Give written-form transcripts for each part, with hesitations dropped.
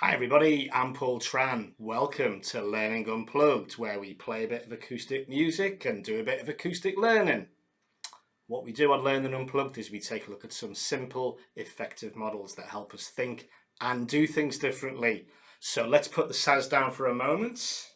Hi everybody, I'm Paul Tran. Welcome to Learning Unplugged, where we play a bit of acoustic music and do a bit of acoustic learning. What we do on Learning Unplugged is we take a look at some simple, effective models that help us think and do things differently. So let's put the SAS down for a moment.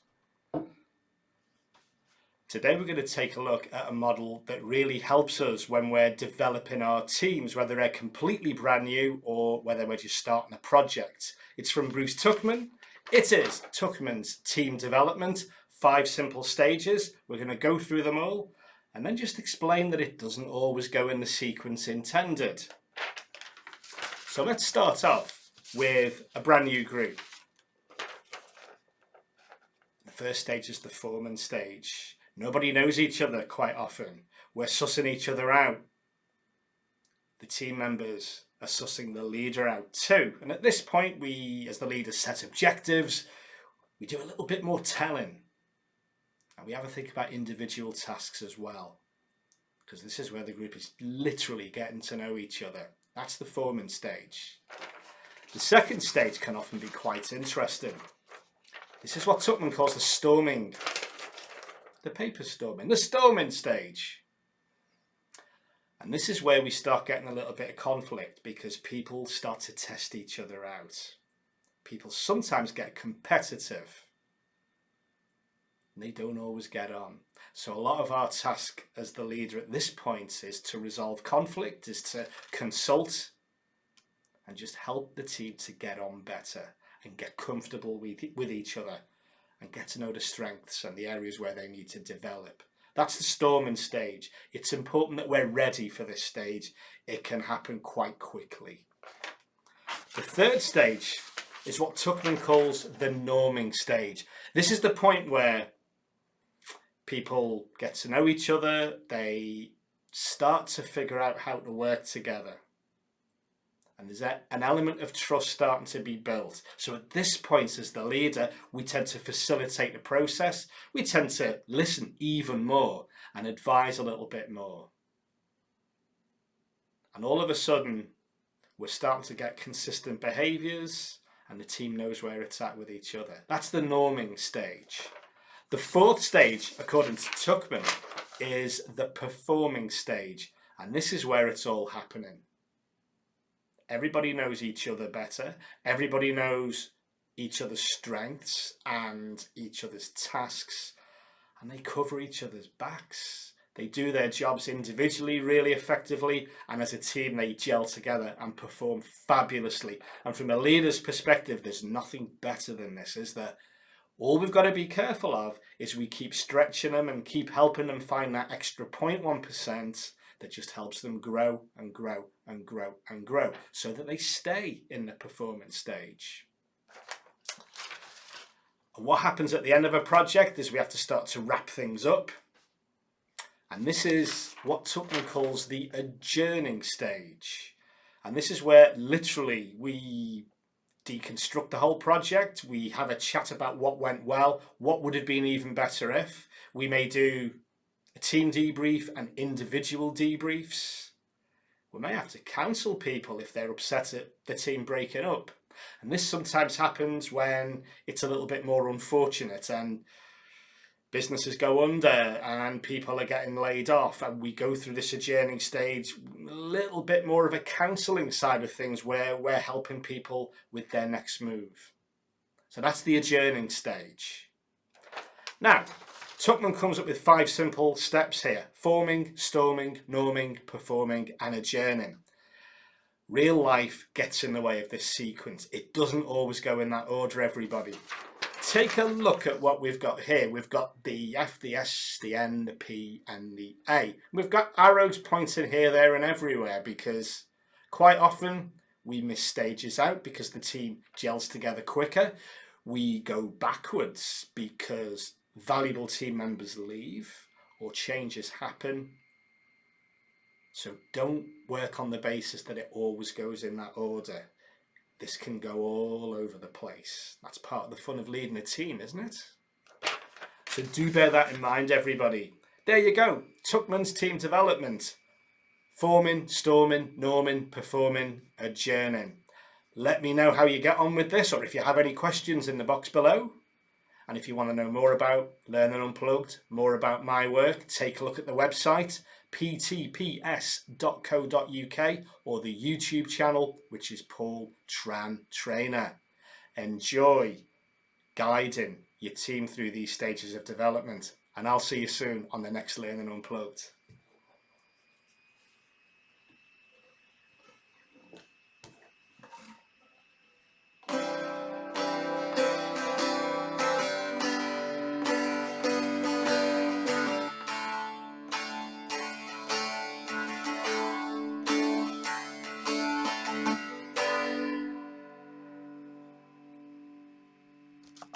Today we're going to take a look at a model that really helps us when we're developing our teams, whether they're completely brand new or whether we're just starting a project. It's from Bruce Tuckman. It is Tuckman's Team Development, 5 simple stages. We're going to go through them all and then just explain that it doesn't always go in the sequence intended. So let's start off with a brand new group. The first stage is the foreman stage. Nobody knows each other quite often. We're sussing each other out. The team members are sussing the leader out too. And at this point, we, as the leaders, set objectives. We do a little bit more telling. And we have a think about individual tasks as well. Because this is where the group is literally getting to know each other. That's the foreman stage. The second stage can often be quite interesting. This is what Tuckman calls the storming. The paper storming, the storming stage. And this is where we start getting a little bit of conflict because people start to test each other out. People sometimes get competitive. And they don't always get on. So a lot of our task as the leader at this point is to resolve conflict, is to consult and just help the team to get on better and get comfortable with each other. And get to know the strengths and the areas where they need to develop. That's the storming stage. It's important that we're ready for this stage. It can happen quite quickly. The third stage is what Tuckman calls the norming stage. This is the point where people get to know each other. They start to figure out how to work together. And there's an element of trust starting to be built. So at this point, as the leader, we tend to facilitate the process. We tend to listen even more and advise a little bit more. And all of a sudden, we're starting to get consistent behaviours and the team knows where it's at with each other. That's the norming stage. The fourth stage, according to Tuckman, is the performing stage. And this is where it's all happening. Everybody knows each other better. Everybody knows each other's strengths and each other's tasks. And they cover each other's backs. They do their jobs individually really effectively. And as a team, they gel together and perform fabulously. And from a leader's perspective, there's nothing better than this, is there? All we've got to be careful of is we keep stretching them and keep helping them find that extra 0.1%. That just helps them grow and grow and grow and grow so that they stay in the performance stage. And what happens at the end of a project is we have to start to wrap things up. And this is what Tuckman calls the adjourning stage. And this is where literally we deconstruct the whole project. We have a chat about what went well, what would have been even better if. We may do a team debrief and individual debriefs. We may have to counsel people if they're upset at the team breaking up. And this sometimes happens when it's a little bit more unfortunate and businesses go under and people are getting laid off. And we go through this adjourning stage, a little bit more of a counselling side of things where we're helping people with their next move. So that's the adjourning stage. Now, Tuckman comes up with 5 simple steps here: forming, storming, norming, performing, and adjourning. Real life gets in the way of this sequence. It doesn't always go in that order, everybody. Take a look at what we've got here. We've got the F, the S, the N, the P, and the A. We've got arrows pointing here, there, and everywhere because quite often we miss stages out because the team gels together quicker. We go backwards because valuable team members leave or changes happen. So don't work on the basis that it always goes in that order. This can go all over the place. That's part of the fun of leading a team, isn't it? So do bear that in mind, everybody. There you go. Tuckman's Team Development. Forming, storming, norming, performing, adjourning. Let me know how you get on with this, or if you have any questions in the box below. And if you want to know more about Learning Unplugged, more about my work, take a look at the website, ptps.co.uk, or the YouTube channel, which is Paul Tran Trainer. Enjoy guiding your team through these stages of development, and I'll see you soon on the next Learning Unplugged.